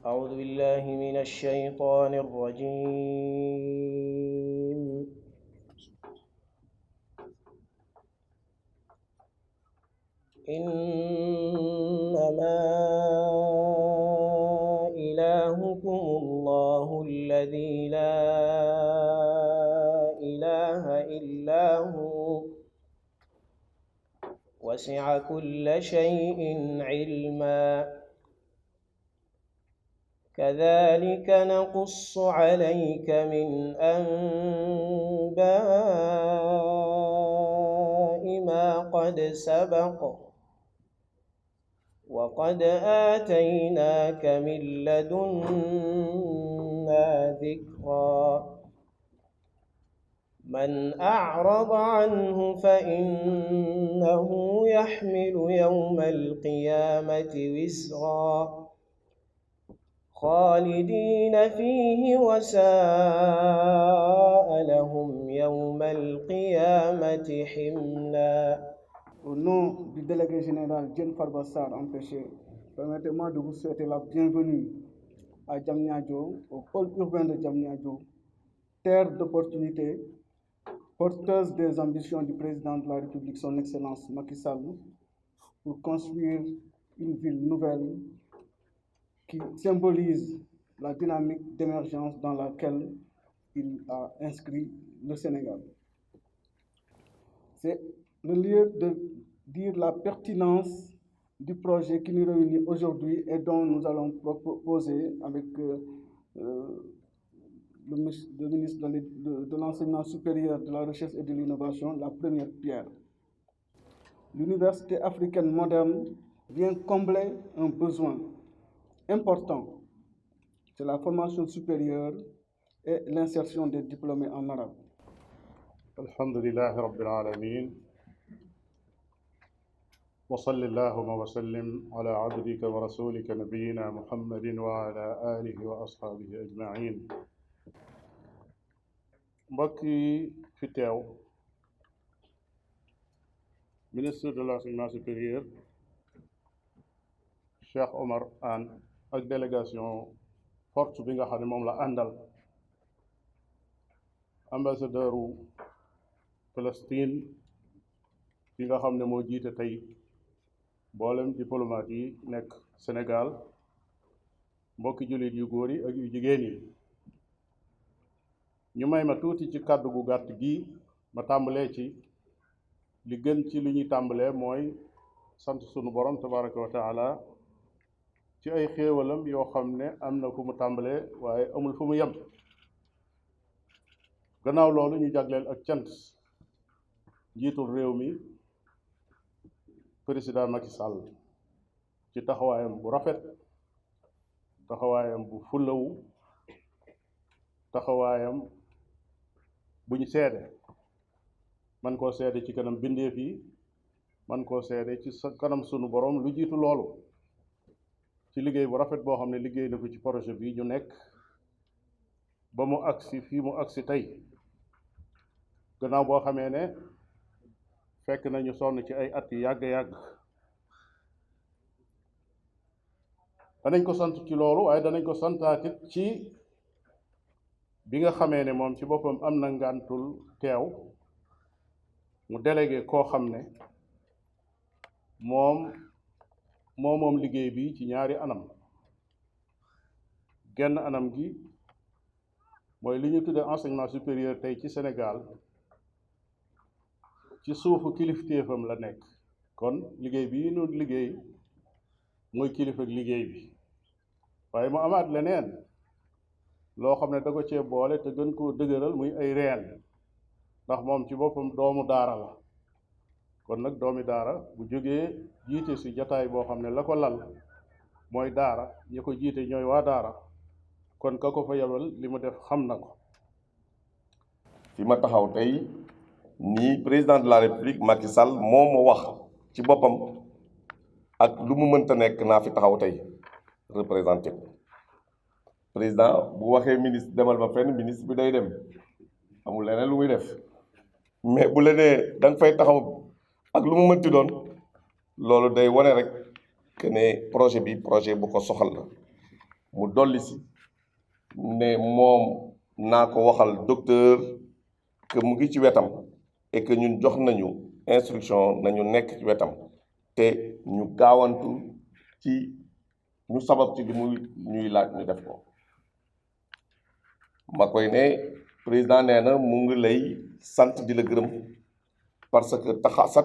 أعوذ بالله من الشيطان الرجيم. إنما إلهكم الله الذي لا إله إلا هو وسع كل شيء علما كذلك نقص عليك من أنباء ما قد سبق وقد آتيناك من لدنا ذكرا من أعرض عنه فإنه يحمل يوم القيامة وزرا خالدين فيه وساء لهم يوم القيامة حملا. Au nom du délégué général Diène Farba Sarr empêché, permettez-moi de vous souhaiter la bienvenue à Diamniadio, au pôle urbain de Diamniadio, terre d'opportunités, porteuse des ambitions du président de la République, son Excellence Macky Sall, pour construire une ville nouvelle qui symbolise la dynamique d'émergence dans laquelle il a inscrit le Sénégal. C'est le lieu de dire la pertinence du projet qui nous réunit aujourd'hui et dont nous allons proposer avec le ministre de l'Enseignement supérieur, de la Recherche et de l'Innovation la première pierre. L'Université africaine moderne vient combler un besoin important, c'est la formation supérieure et l'insertion des diplômés en arabe. Alhamdulillahi Rabbil Alamin. Wa salli Allahumma wa sallim ala abdika wa rasulika nabiyyina Muhammadin wa ala alihi wa ashabihi ajma'in. Mbokk yi fi teew, ministre de l'enseignement supérieur Cheikh Omar Anne ak délégation forte bi nga xam ne moom la àndal, ambassadeur u Palestine bi nga xam ne moo jiite tey mboolem diplomate yi nekk Sénégal, mbokki jullit yu góor yi ak yu jigéen yi. ñu may ma tuuti ci kàddu gu gàtt gi ma tàmbalee ci li gën ci li ñuy tàmbalee mooy sant sunu borom tabaraka wa taala ci ay xéewalam yoo xam ne am na fu mu tàmbalee waaye amul fu mu yem. gannaaw loolu ñu jagleel ak cant njiitul réew mi président Macky Sall ci taxawaayam bu rafet, taxawaayam bu fullawu, taxawaayam bu ñu seede man koo seede ci kanam bindeef yi, man koo seede ci sa kanam sunu borom lu jiitu loolu, ci liggéey bu rafet boo xam ne liggéey na ko ci projet bi ñu nekk ba mu agsi fii mu agsi tey. gannaaw boo xamee ne fekk nañu sonn ci ay at yu yàgg-yàgg. danañ ko sant ci loolu, waaye danañ ko santaatit ci bi nga xamee ne moom ci boppam am na ngàntul teew, mu délégué koo xam ne moom liggéey bi ci ñaari anam. genn anam gi mooy li ñu tudde enseignement supérieur tey ci Sénégal ci suufu kilifteefam la nekk. kon liggéey bi ñu liggéey mooy kilifa ak liggéey bi, waaye mu amaat leneen loo xam ne da ko cee boole te gën koo dëgëral, muy ay reen, ndax moom ci boppam doomu daara la. kon nag doomi daara bu jógee jiite si jataay boo xam ne la ko lal mooy daara, ñi ko jiite ñooy waa daara, kon ka ko fa yebal li mu def xam na ko. fi ma taxaw tey nii président de la république Macky Sall moo ma wax ci boppam ak lu mu mënta nekk naa fi taxaw tey représenté ko. président bu waxee ministre demal ba fenn, ministre bi day dem, amul leneen lu muy def. mais bu la nee da nga fay taxaw ak lu mu mënti doon, loolu day wane rek que ne projet bi projet bu ko soxal la. mu dolli si ne moom naa ko waxal docteur que mu ngi ci wetam et que ñun jox nañu instruction nañu nekk ci wetam te ñu gaawantu ci ñu sabab ci li muy ñuy laaj ñu def ko ma koy ne président nee na mu ngi lay sant di la gërëm parce que sa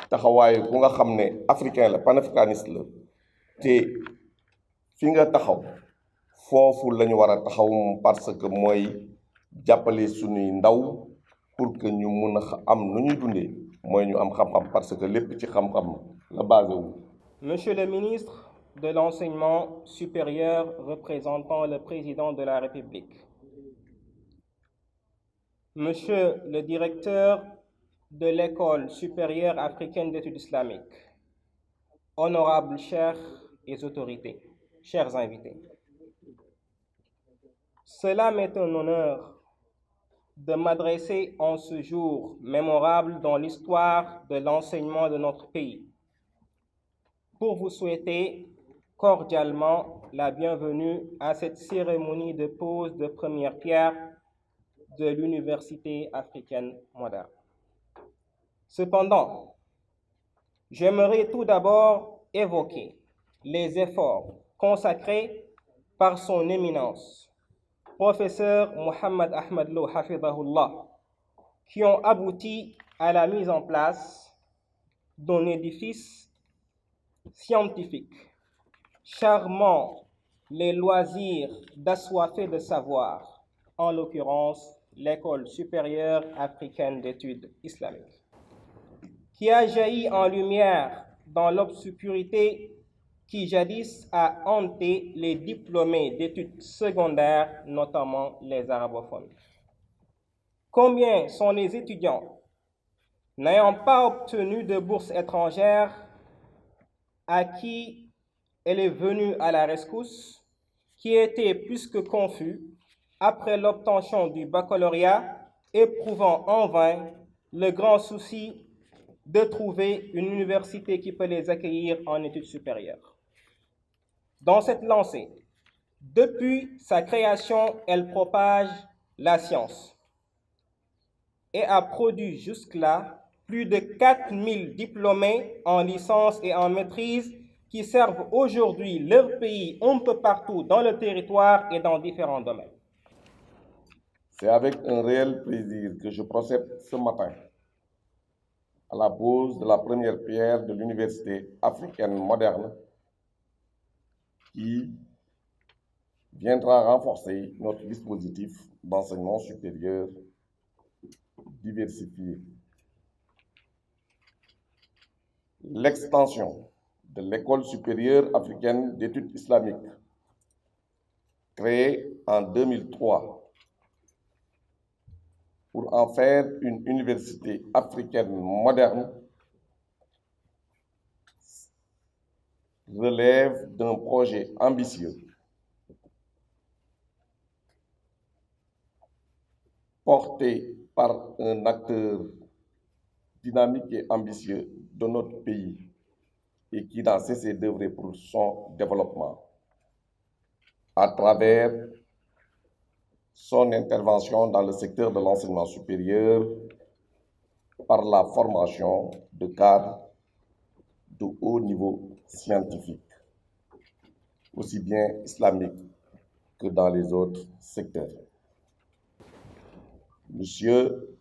taxawaay ku nga xam ne africain la panafricaniste la te fi nga taxaw foofu la ñu war a taxaw parce que mooy jàppale suñuy ndaw pour que ñu mun a am nu ñuy dundee mooy ñu am xam-xam parce que lépp ci xam-xam la basé wu. Monsieur le ministre de l'Enseignement supérieur représentant le président de la République, Monsieur le directeur de l'École supérieure africaine d'études islamiques, honorables chers et autorités, chers invités, cela m'est un honneur de m'adresser en ce jour mémorable dans l'histoire de l'enseignement de notre pays pour vous souhaiter cordialement la bienvenue à cette cérémonie de pose de première pierre de l'Université africaine moderne. Cependant, j'aimerais tout d'abord évoquer les efforts consacrés par son éminence, professeur Mohamed Ahmed Lo Hafidahullah, qui ont abouti à la mise en place d'un édifice scientifique charmant les loisirs d'assoiffés de savoir, en l'occurrence l'École supérieure africaine d'études islamiques, qui a jailli en lumière dans l'obscurité qui jadis a hanté les diplômés d'études secondaires, notamment les arabophones. Combien sont les étudiants n'ayant pas obtenu de bourse étrangère à qui elle est venue à la rescousse, qui étaient plus que confus après l'obtention du baccalauréat, éprouvant en vain le grand souci de trouver une université qui peut les accueillir en études supérieures. Dans cette lancée, depuis sa création, elle propage la science et a produit jusque-là plus de 4000 diplômés en licence et en maîtrise qui servent aujourd'hui leur pays un peu partout dans le territoire et dans différents domaines. C'est avec un réel plaisir que je procède ce matin à la pose de la première pierre de l'Université africaine moderne qui viendra renforcer notre dispositif d'enseignement supérieur diversifié. L'extension de l'École supérieure africaine d'études islamiques, créée en 2003, pour en faire une université africaine moderne, relève d'un projet ambitieux porté par un acteur dynamique et ambitieux de notre pays et qui n'a cessé d'œuvrer pour son développement à travers son intervention dans le secteur de l'enseignement supérieur par la formation de cadres de haut niveau scientifique, aussi bien islamique que dans les autres secteurs. Monsieur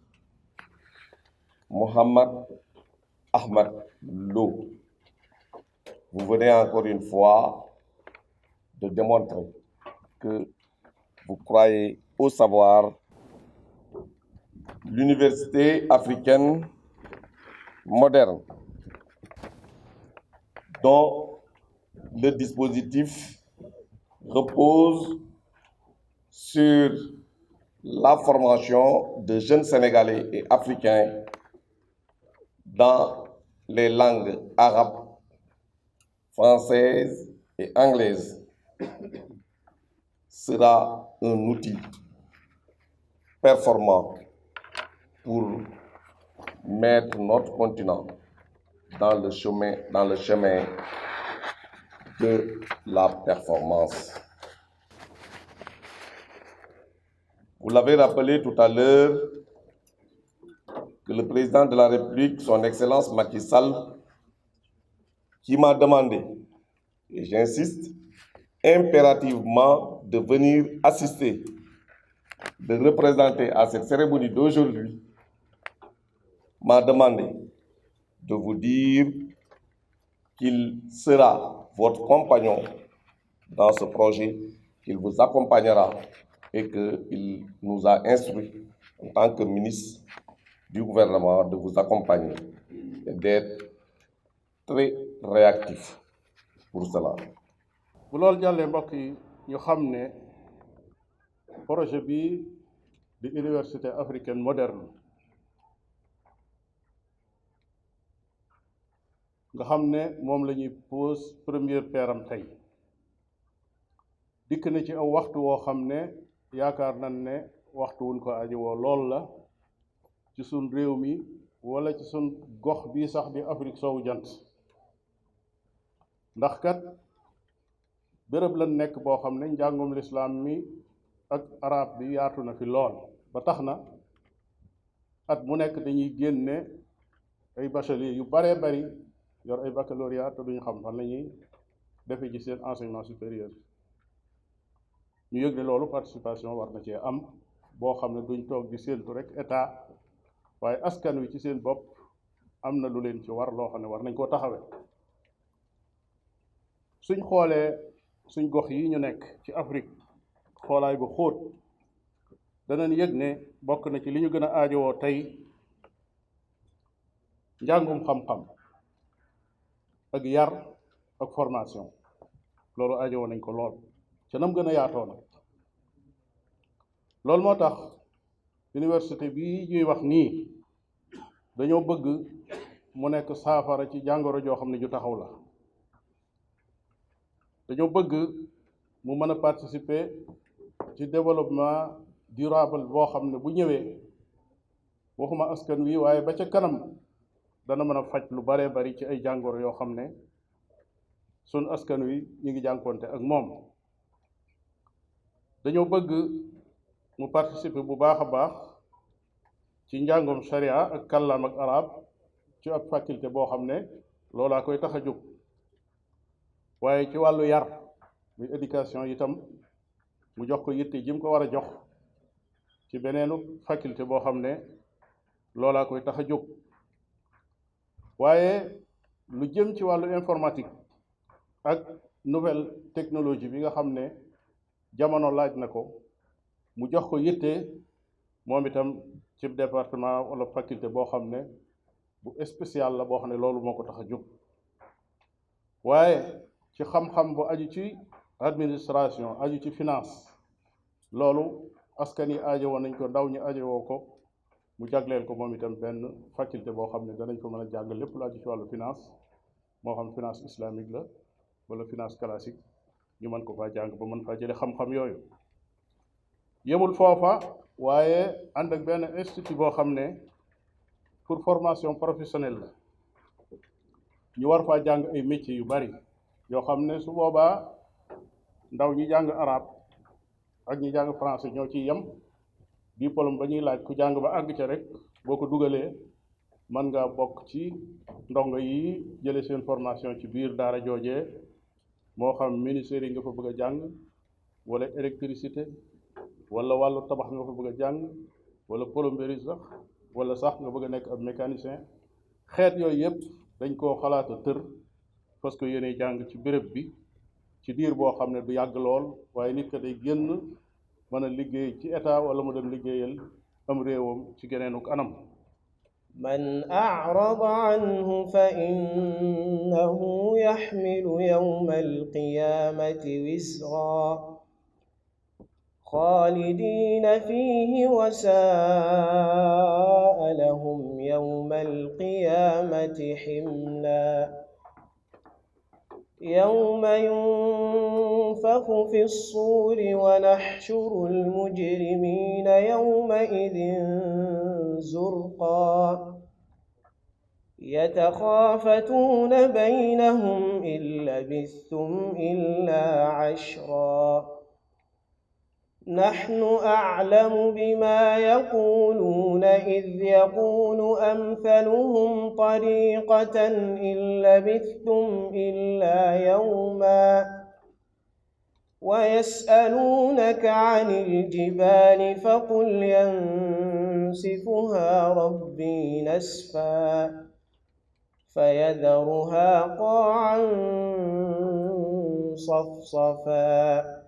Mohamed Ahmed Lo, vous venez encore une fois de démontrer que vous croyez au savoir. L'Université africaine moderne, dont le dispositif repose sur la formation de jeunes Sénégalais et Africains dans les langues arabes, françaises et anglaises, sera un outil performant pour mettre notre continent dans le chemin de la performance. Vous l'avez rappelé tout à l'heure que le président de la République, son Excellence Macky Sall, qui m'a demandé, et j'insiste, impérativement de venir assister, de représenter à cette cérémonie d'aujourd'hui, m'a demandé de vous dire qu'il sera votre compagnon dans ce projet, qu'il vous accompagnera et qu'il nous a instruit en tant que ministre du gouvernement de vous accompagner et d'être très réactif pour cela. bu loolu jàllee mbokk yi ñu xam ne projet bi di université africaine moderne nga xam ne moom la ñuy pose première pierre am tey dikk na ci aw waxtu woo xam ne yaakaar nañ ne waxtu wuñ ko aji woo lool la ci sun réew mi wala ci sun gox bii sax di Afrique soowu jant ndax kat béréb la nekk boo xam ne njàngum lislaam mi ak arab bi yaatu na fi lool ba tax na at mu nekk dañuy génne ay bachelier yu baree bari yor ay baccalauréat te duñu xam fan la ñuy defe ci seen enseignement supérieur ñu yëg ne loolu participation war na cee am boo xam ne duñ toog di séentu rek état waaye askan wi ci seen bopp am na lu leen ci war loo xam ne war nañ koo taxawee suñ xoolee suñ gox yi ñu nekk ci Afrique xoolaay bu xóot danañ yëg ne bokk na ci li ñu gën a aajowoo tey njàngum xam-xam ak yar ak formation loolu aajowoo nañ ko lool ca nam gën a yaatoo nag loolu moo tax université bii ñuy wax nii dañoo bëgg mu nekk saafara ci jàngoro joo xam ne ju taxaw la dañoo bëgg mu mën a participer ci développement durable boo xam ne bu ñëwee waxuma askan wi waaye ba ca kanam dana mën a faj lu baree bari ci ay jàngoro yoo xam ne sun askan wi ñu ngi jànkonte ak moom dañoo bëgg mu participer bu baax a baax ci njàngum sharia ak kàllaam ak arab ci ab faculté boo xam ne loolaa koy tax a jóg waaye ci wàllu yar muy éducation itam mu jox ko yitte ji mu ko war a jox ci beneenu faculté boo xam ne loolaa koy tax a jóg waaye lu jëm ci wàllu informatique ak nouvelle technologie bi nga xam ne jamono laaj na ko mu jox ko yitte moom itam ci département wala faculté boo xam ne bu spécial la boo xam ne loolu moo ko tax a jóg waaye ci xam-xam bu aju ci administration aju ci finance loolu askan yi aajowoo nañ ko ndaw ñi aajowoo ko mu jagleel ko moom itam benn faculté boo xam ne danañ ko mën a jàng lépp lu aju ci wàllu finance moo xam finance islamique la wala finance classique ñu mën ko faa jàng ba mën faa jële xam-xam yooyu yemul foofa waaye ànd ak benn institut boo xam ne pour formation professionnelle la ñu war faa jàng ay métiers yu bari yoo xam ne su boobaa ndaw ñi jàng arab ak ñi jàng français ñoo ciy yem diplôme ba ñuy laaj ku jàng ba àgg ca rek boo ko dugalee mën nga bokk ci ndongo yi jële seen formation ci biir daara joojee moo xam ministère yi nga fa bëgg a jàng wala électricité wala wàllu tabax nga fa bëgg a jàng wala plomberie sax wala sax nga bëgg a nekk ab mécanicien xeet yooyu yëpp dañ koo xalaata tër parce que yéene jàng ci béréb bi ci diir boo xam ne du yàgg lool waaye nit ka day génn mën a liggéey ci état wala mu dem liggéeyal am réewam ci geneenuk anam من أعرض عنه فإنه يحمل يوم القيامة وزرا خالدين فيه وساء لهم يوم القيامة حملا يوم ينفخ في الصور ونحشر المجرمين يومئذ زرقا يتخافتون بينهم إن لبثتم إلا عشرا نحن أعلم بما يقولون إذ يقول أمثلهم طريقة إن لبثتم إلا يوما ويسألونك عن الجبال فقل ينسفها ربي نسفا فيذرها قاعا صفصفا